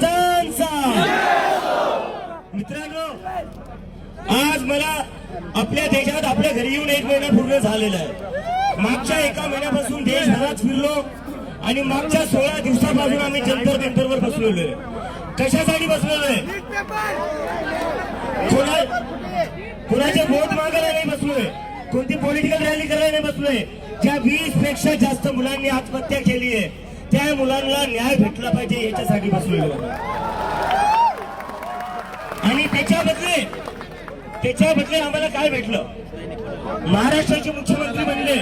महाराजांचा। मित्रांनो, आज मला आपल्या देशात आपल्या घरी येऊन 1 महिना पूर्ण झालेला आहे। मागच्या 1 महिन्यापासून देशभरात फिरलो आणि मागच्या 16 दिवसापासून आम्ही जंतर मंतरवर बसलेलो आहे। कशासाठी बसलेलो आहे? कोणाचे वोट मागायला नाही बसलोय, कोणती पॉलिटिकल रॅली करायला नाही बसलोय। ज्या 20 पेक्षा जास्त मुलांनी आत्महत्या केली आहे त्या मुलांना न्याय भेटला पाहिजे याच्यासाठी बसलेलो आहे। आणि त्याच्या बदले आम्हाला काय भेटलं? महाराष्ट्राचे मुख्यमंत्री म्हणले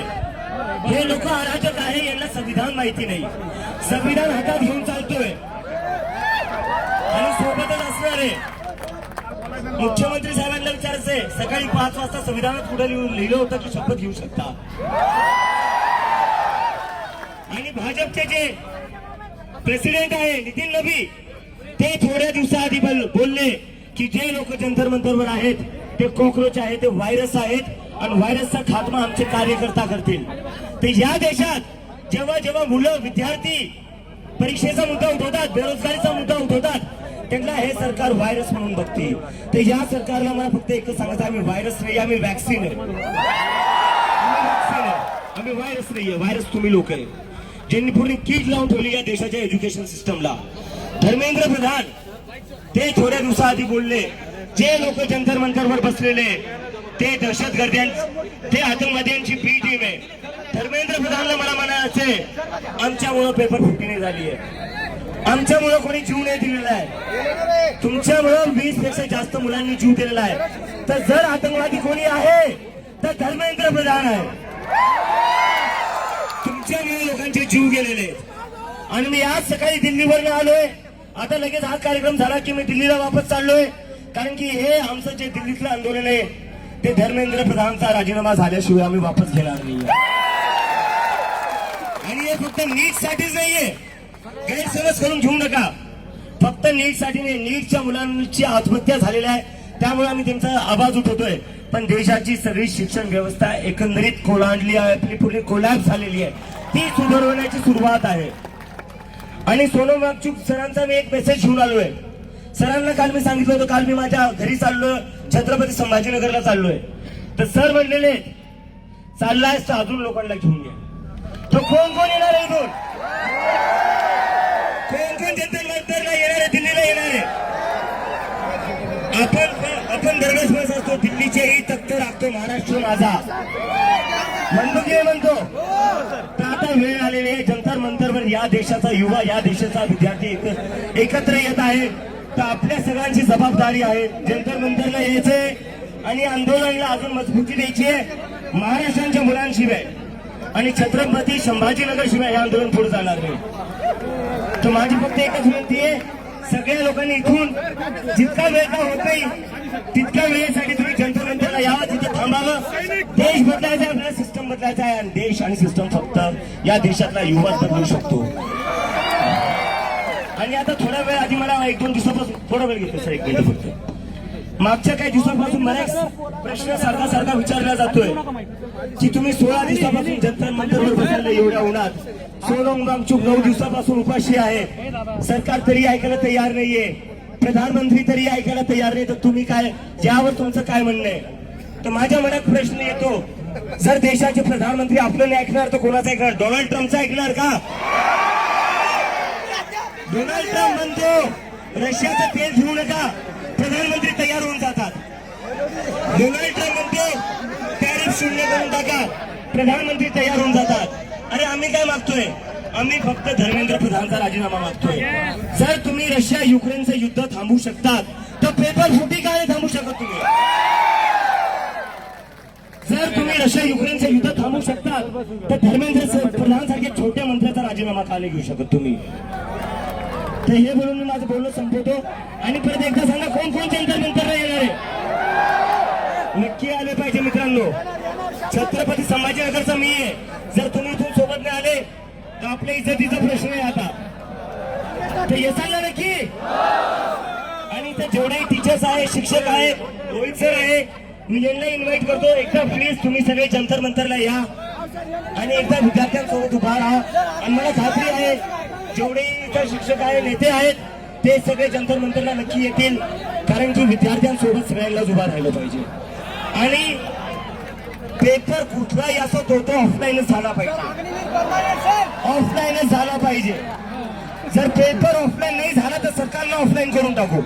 हे लोक अराजक आहे, यांना संविधान माहिती नाही। संविधान हातात घेऊन चालतोय आणि सोबतच असणारे मुख्यमंत्री साहेबांना विचारायचंय, सकाळी 5 वाजता संविधानात पुढे लिहिलं होतं की शपथ घेऊ शकता। आणि भाजपचे जे प्रेसिडेंट आहे नितीन नबी, ते थोड्या दिवसाआधी बोलले की जे लोक जंतर मंतरवर आहेत ते कॉकरोच आहेत, ते व्हायरस आहेत आणि व्हायरसचा खात्मा आमचे कार्यकर्ता करतील। ते या देशात जेव्हा जेव्हा मुलं विद्यार्थी परीक्षेचा मुद्दा उठवतात, बेरोजगारीचा मुद्दा उठवतात, त्यांना हे सरकार व्हायरस म्हणून बघते। तर या सरकारला मला फक्त एकच सांगायचं, आम्ही व्हायरस नाही, आम्ही वॅक्सिन आहे। आम्ही व्हायरस नाहीये, व्हायरस तुम्ही लोक आहे ज्यांनी पूर्ण कीड लावून ठेवली या देशाच्या एज्युकेशन सिस्टमला। धर्मेंद्र प्रधान ते थोड्या दिवसाआधी बोलले जे लोक जंतर मंतरवर बसलेले ते दहशतगर्द्यां, ते आतंकवाद्यांची बी टीम आहे। धर्मेंद्र प्रधानला मला म्हणायचंय आमच्यामुळं पेपर फुटी नाही झाली आहे, आमच्यामुळं कोणी जीव नाही दिलेला आहे, तुमच्यामुळं 20 पेक्षा जास्त मुलांनी जीव दिलेला आहे। तर जर आतंकवादी कोणी आहे तर धर्मेंद्र प्रधान आहे। तुमच्यामुळे लोकांचे जीव गेलेले आहेत। आणि मी आज सकाळी दिल्लीवर आलोय, आता लगेच हा कार्यक्रम झाला की मी दिल्लीला वापस चाललोय, कारण की हे आमचं जे दिल्लीतलं आंदोलन आहे ते धर्मेंद्र प्रधानचा राजीनामा झाल्याशिवाय आम्ही वापस घेणार नाही। आणि हे फक्त नीट साठीच नाहीये, गैरसमज करून घेऊ नका। फक्त नीट साठी नाही, नीटच्या मुलांची आत्महत्या झालेल्या आहे त्यामुळे आम्ही त्यांचा आवाज उठवतोय। पण देशाची सगळी शिक्षण व्यवस्था एकंदरीत कोलांडली आहे, आपली पूर्ण कोलॅप्स झालेली आहे, ती सुधारवण्याची सुरुवात आहे। आणि सोनम वांगचुक सरांचा मी एक मेसेज घेऊन आलोय। सरांना काल मी सांगितलं होतं, काल मी माझ्या घरी चाललोय, छत्रपती संभाजीनगरला चाललोय, तर सर म्हणलेले चाललाय तर अजून लोकांना घेऊन या। तो कोण कोण येणार आहे इथून? कोण जंतर मंतरला येणार आहे, दिल्लीला येणार आहे? आपण दरवेळेस असतो दिल्लीचेही तख्त राखतो महाराष्ट्र माझा, म्हणतो की म्हणतो। तर आता वेळ आलेली आहे, जंतर मंतरवर या देशाचा युवा, या देशाचा विद्यार्थी एकत्र येत आहे। तर आपल्या सगळ्यांची जबाबदारी आहे जंतर मंतरला यायचंय आणि आंदोलनाला अजून मजबूती द्यायची आहे। महाराष्ट्राच्या मुलांशिवाय आणि छत्रपती संभाजीनगर शिवाय हे आंदोलन पुढे जाणार नाही। तर माझी फक्त एकच विनंती आहे, सगळ्या लोकांनी इथून जितका वेळ का होत नाही तितक्या वेळेसाठी तुम्ही जंतर मंतरला यावं, तिथे थांबावं। देश बदलायचा आहे, आपल्याला सिस्टम बदलायचा आहे आणि देश आणि सिस्टम फक्त या देशातला युवा बदलू शकतो। आणि आता थोडा वेळ आधी मला 1-2 दिवसापासून थोडा वेळ घेतो सर, 1 मिनिट फक्त। मागच्या काही दिवसांपासून मला एक प्रश्न सारखा विचारला जातोय की तुम्ही 16 दिवसापासून जंतर मंतरवर बसलेले एवढ्या उन्हात, सोनम वांगचुक 9 दिवसापासून उपाशी आहे, सरकार तरी ऐकायला तयार नाहीये, प्रधानमंत्री तरी ऐकायला तयार नाही, तर तुम्ही काय, यावर तुमचं काय म्हणणं आहे? तर माझ्या मनात प्रश्न येतो, जर देशाचे प्रधानमंत्री आपलं नाही ऐकणार तर कोणाचं ऐकणार? डोनाल्ड ट्रम्पचं ऐकणार का? डोनाल्ड ट्रम्प म्हणतो रशियाचं तेल घेऊ नका, प्रधानमंत्री तयार होऊन जातात। डोनाल्ड ट्रम्प म्हणतो टॅरिफ शून्य करून टाका, प्रधानमंत्री तयार होऊन जातात। अरे आम्ही काय मागतोय? आम्ही फक्त धर्मेंद्र प्रधानचा राजीनामा मागतोय। जर तुम्ही रशिया युक्रेनचं युद्ध थांबवू शकतात तर पेपर फुटी का नाही थांबवू शकत तुम्ही? जर तुम्ही रशिया युक्रेनचं युद्ध थांबवू शकतात तर धर्मेंद्र प्रधान सारख्या छोट्या मंत्र्याचा राजीनामा का नाही घेऊ शकत तुम्ही? तर हे बोलून मी माझं बोलणं संपवतो आणि परत एकदा सांगा, कोण कोण जंतर मंतरला येणार आहे? नक्की आले पाहिजे मित्रांनो। छत्रपती संभाजीनगरचा मी आहे, जर तुम्ही इथून सोबत नाही आले तर आपल्या इज्जतीचा प्रश्न आहे आता। तर येसाल ना नक्की? आणि इथे जेवढे टीचर्स आहे, शिक्षक आहे, रोहित सर आहे, मी यांना इन्व्हाइट करतो, एकदा प्लीज तुम्ही सगळे जंतर मंतरला या आणि एकदा विद्यार्थ्यांसोबत उभा राहा। आणि मला खात्री आहे जेवढे इथं शिक्षक आहे, नेते आहेत, ते सगळे जंतर मंतरला नक्की येतील, कारण की विद्यार्थ्यांसोबत सगळ्यांनाच उभा राहिलं पाहिजे. आणि पेपर कुठलाही असो तो ऑफलाईनच झाला पाहिजे, ऑफलाईनच झाला पाहिजे. जर पेपर ऑफलाईन नाही झाला तर सरकारनं ऑफलाईन करून टाकू.